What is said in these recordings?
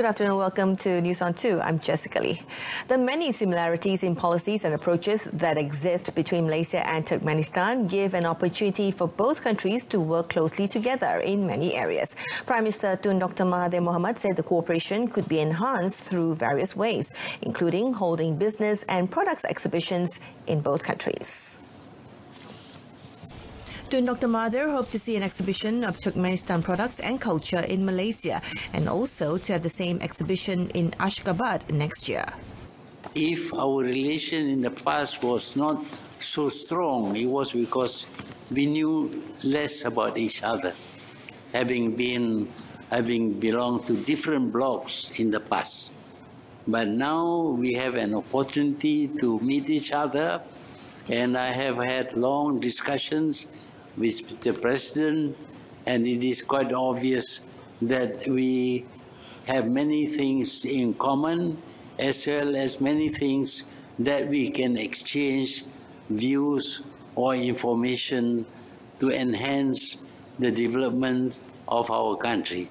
Good afternoon. Welcome to News on 2. I'm Jessica Lee. The many similarities in policies and approaches that exist between Malaysia and Turkmenistan give an opportunity for both countries to work closely together in many areas. Prime Minister Tun Dr. Mahathir Mohamad said the cooperation could be enhanced through various ways, including holding business and products exhibitions in both countries. Tun Dr. Mahathir hoped to see an exhibition of Turkmenistan products and culture in Malaysia and also to have the same exhibition in Ashgabat next year. If our relation in the past was not so strong, it was because we knew less about each other, having belonged to different blocks in the past. But now we have an opportunity to meet each other, and I have had long discussions with the President, and it is quite obvious that we have many things in common as well as many things that we can exchange views or information to enhance the development of our country.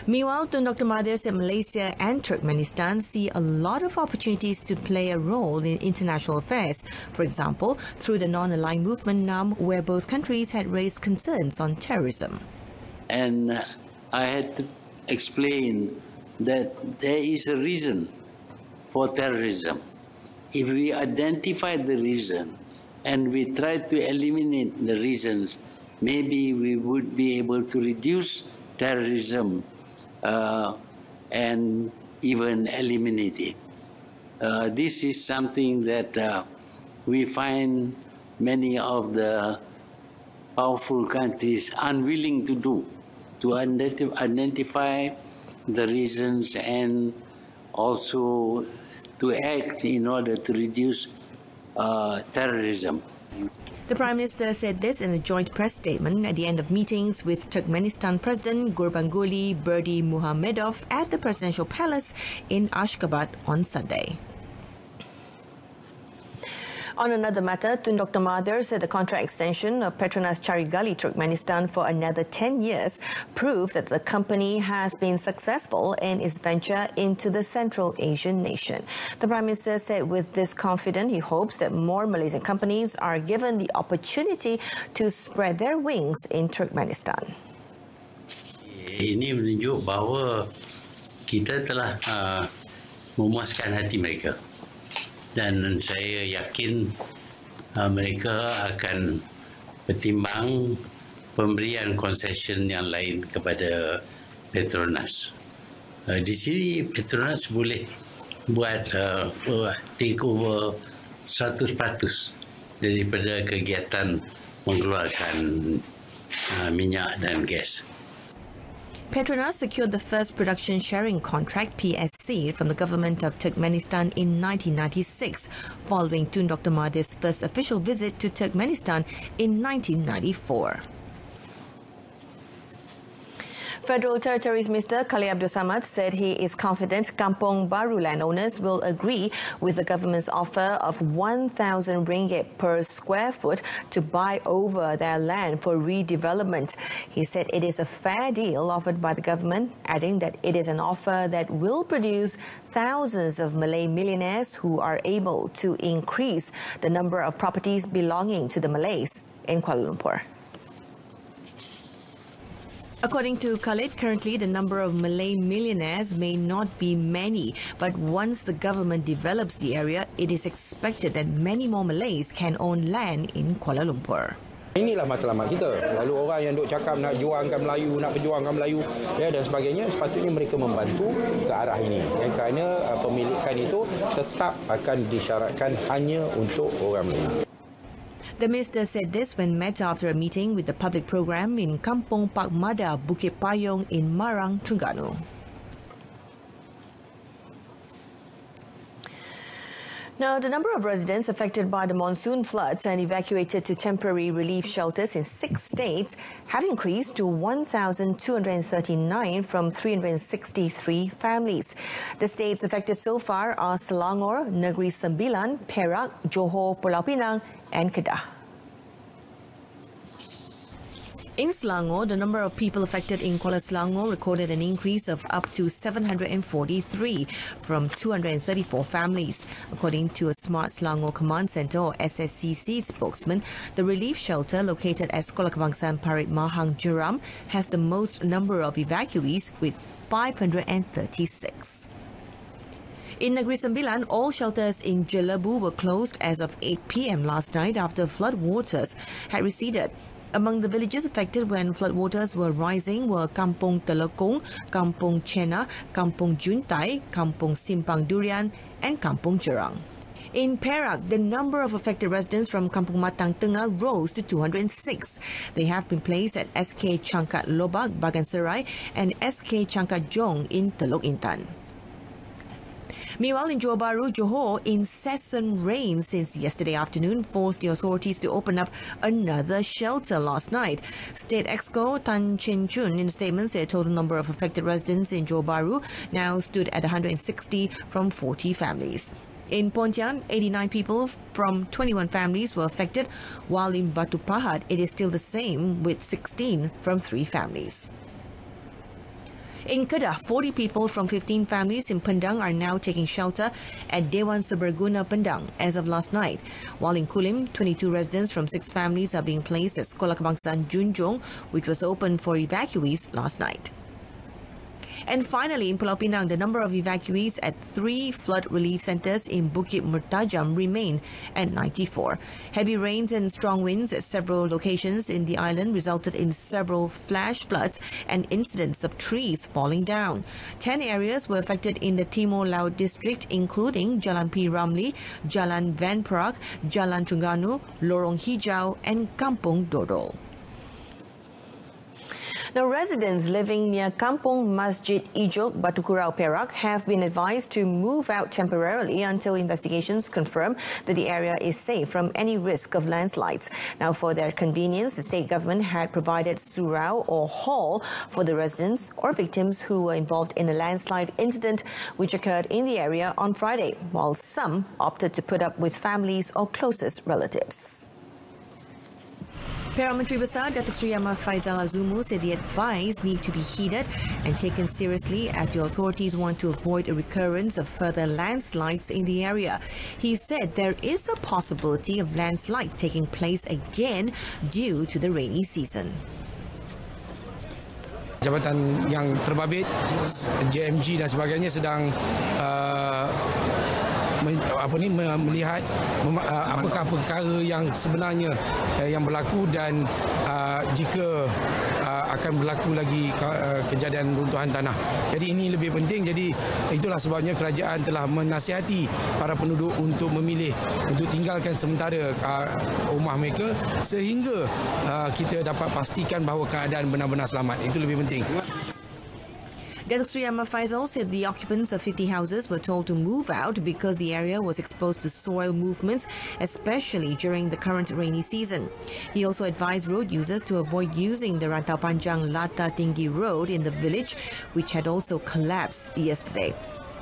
Meanwhile, Tun Dr. Mahathir said Malaysia and Turkmenistan see a lot of opportunities to play a role in international affairs. For example, through the non-aligned movement NAM, where both countries had raised concerns on terrorism. And I had to explain that there is a reason for terrorism. If we identify the reason and we try to eliminate the reasons, maybe we would be able to reduce terrorism and even eliminate it. This is something that we find many of the powerful countries unwilling to do, to identify the reasons and also to act in order to reduce terrorism. The Prime Minister said this in a joint press statement at the end of meetings with Turkmenistan President Gurbanguly Berdimuhamedov at the Presidential Palace in Ashgabat on Sunday. On another matter, Tun Dr. Mahathir said the contract extension of Petronas Carigali Turkmenistan for another 10 years proved that the company has been successful in its venture into the Central Asian nation. The Prime Minister said with this confidence, he hopes that more Malaysian companies are given the opportunity to spread their wings in Turkmenistan. Ini menunjuk bahawa kita telah memuaskan hati mereka. Dan saya yakin mereka akan bertimbang pemberian concession yang lain kepada Petronas. Di sini Petronas boleh buat take over 100% daripada kegiatan mengeluarkan minyak dan gas. Petronas secured the first production sharing contract, PSC, from the government of Turkmenistan in 1996, following Tun Dr. Mahathir's first official visit to Turkmenistan in 1994. Federal Territories Minister Khalid Abdul Samad said he is confident Kampong Baru landowners will agree with the government's offer of 1,000 ringgit per square foot to buy over their land for redevelopment. He said it is a fair deal offered by the government, adding that it is an offer that will produce thousands of Malay millionaires who are able to increase the number of properties belonging to the Malays in Kuala Lumpur. According to Khalid, currently the number of Malay millionaires may not be many, but once the government develops the area, it is expected that many more Malays can own land in Kuala Lumpur. Inilah matlamat kita. Lalu orang yang duk cakap nak juangkan Melayu, nak perjuangkan Melayu dan sebagainya, sepatutnya mereka membantu ke arah ini. Kerana pemilikan itu tetap akan disyaratkan hanya untuk orang Melayu. The minister said this when met after a meeting with the public program in Kampong Pak Mada, Bukit Payong in Marang, Terengganu. Now, the number of residents affected by the monsoon floods and evacuated to temporary relief shelters in 6 states have increased to 1,239 from 363 families. The states affected so far are Selangor, Negeri Sembilan, Perak, Johor, Pulau Pinang and Kedah. In Selangor, the number of people affected in Kuala Selangor recorded an increase of up to 743 from 234 families. According to a Smart Selangor Command Centre or SSCC spokesman, the relief shelter located at Sekolah Kebangsaan Parit Mahang Jeram has the most number of evacuees with 536. In Negeri Sembilan, all shelters in Jelebu were closed as of 8 p.m. last night after flood waters had receded. Among the villages affected when floodwaters were rising were Kampung Telekong, Kampung Chena, Kampung Juntai, Kampung Simpang Durian and Kampung Jerang. In Perak, the number of affected residents from Kampung Matang Tengah rose to 206. They have been placed at SK Changkat Lobak, Bagan Serai and SK Changkat Jong in Teluk Intan. Meanwhile, in Johor Bahru, Johor, incessant rain since yesterday afternoon forced the authorities to open up another shelter last night. State Exco Tan Chin Chun in a statement said the total number of affected residents in Johor Bahru now stood at 160 from 40 families. In Pontian, 89 people from 21 families were affected, while in Batu Pahat, it is still the same with 16 from 3 families. In Kedah, 40 people from 15 families in Pendang are now taking shelter at Dewan Seberguna Pendang as of last night. While in Kulim, 22 residents from 6 families are being placed at Sekolah Kebangsaan Junjong, which was open for evacuees last night. And finally, in Pulau Pinang, the number of evacuees at 3 flood relief centres in Bukit Mertajam remain at 94. Heavy rains and strong winds at several locations in the island resulted in several flash floods and incidents of trees falling down. 10 areas were affected in the Timor Laut district, including Jalan P. Ramlee, Jalan Van Prague, Jalan Terengganu, Lorong Hijau and Kampung Dodol. Now, residents living near Kampung Masjid Ijuk, Batu Kurau, Perak have been advised to move out temporarily until investigations confirm that the area is safe from any risk of landslides. Now, for their convenience, the state government had provided surau or hall for the residents or victims who were involved in a landslide incident which occurred in the area on Friday, while some opted to put up with families or closest relatives. Perak Menteri Besar Datuk Seri Ahmad Faizal Azumu said the advice need to be heeded and taken seriously as the authorities want to avoid a recurrence of further landslides in the area. He said there is a possibility of landslides taking place again due to the rainy season. Jabatan yang terbabit, JMG dan sebagainya sedang melihat apakah perkara yang sebenarnya yang berlaku dan jika akan berlaku lagi kejadian runtuhan tanah. Jadi ini lebih penting. Jadi itulah sebabnya kerajaan telah menasihati para penduduk untuk memilih untuk tinggalkan sementara rumah mereka sehingga kita dapat pastikan bahawa keadaan benar-benar selamat. Itu lebih penting. Datuk Seri Ahmad Faizal said the occupants of 50 houses were told to move out because the area was exposed to soil movements, especially during the current rainy season. He also advised road users to avoid using the Rantau Panjang Lata Tinggi Road in the village, which had also collapsed yesterday.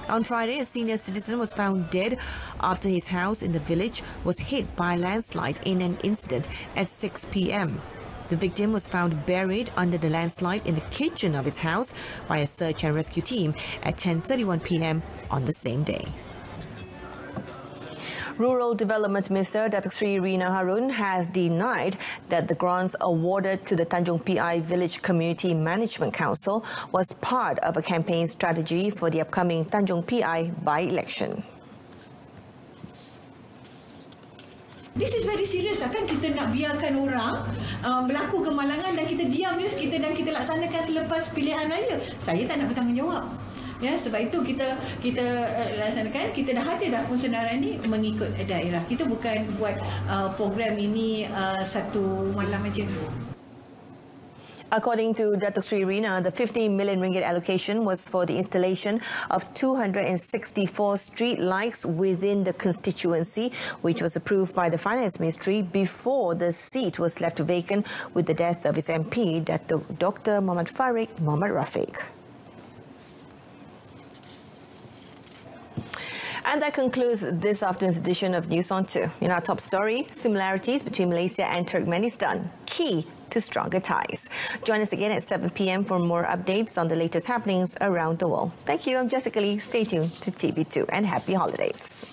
On Friday, a senior citizen was found dead after his house in the village was hit by a landslide in an incident at 6 p.m. The victim was found buried under the landslide in the kitchen of his house by a search and rescue team at 10:31 p.m. on the same day. Rural Development Minister Datuk Seri Rina Harun has denied that the grants awarded to the Tanjung Pi Village Community Management Council was part of a campaign strategy for the upcoming Tanjung Pi by-election. This is very serious. Takkan kita nak biarkan orang berlaku kemalangan dan kita diam je dan kita laksanakan selepas pilihan raya. Saya tak nak bertanggungjawab. Ya, sebab itu kita laksanakan. Kita dah ada fungsionaran ni mengikut daerah. Kita bukan buat program ini satu malam aja. According to Datuk Seri Rina, the 50 million ringgit allocation was for the installation of 264 street lights within the constituency, which was approved by the Finance Ministry before the seat was left vacant with the death of its MP, Dr. Muhammad Farid Muhammad Rafiq. And that concludes this afternoon's edition of News on 2. In our top story, similarities between Malaysia and Turkmenistan, key to stronger ties. Join us again at 7 p.m. for more updates on the latest happenings around the world. Thank you. I'm Jessica Lee. Stay tuned to TV2 and happy holidays.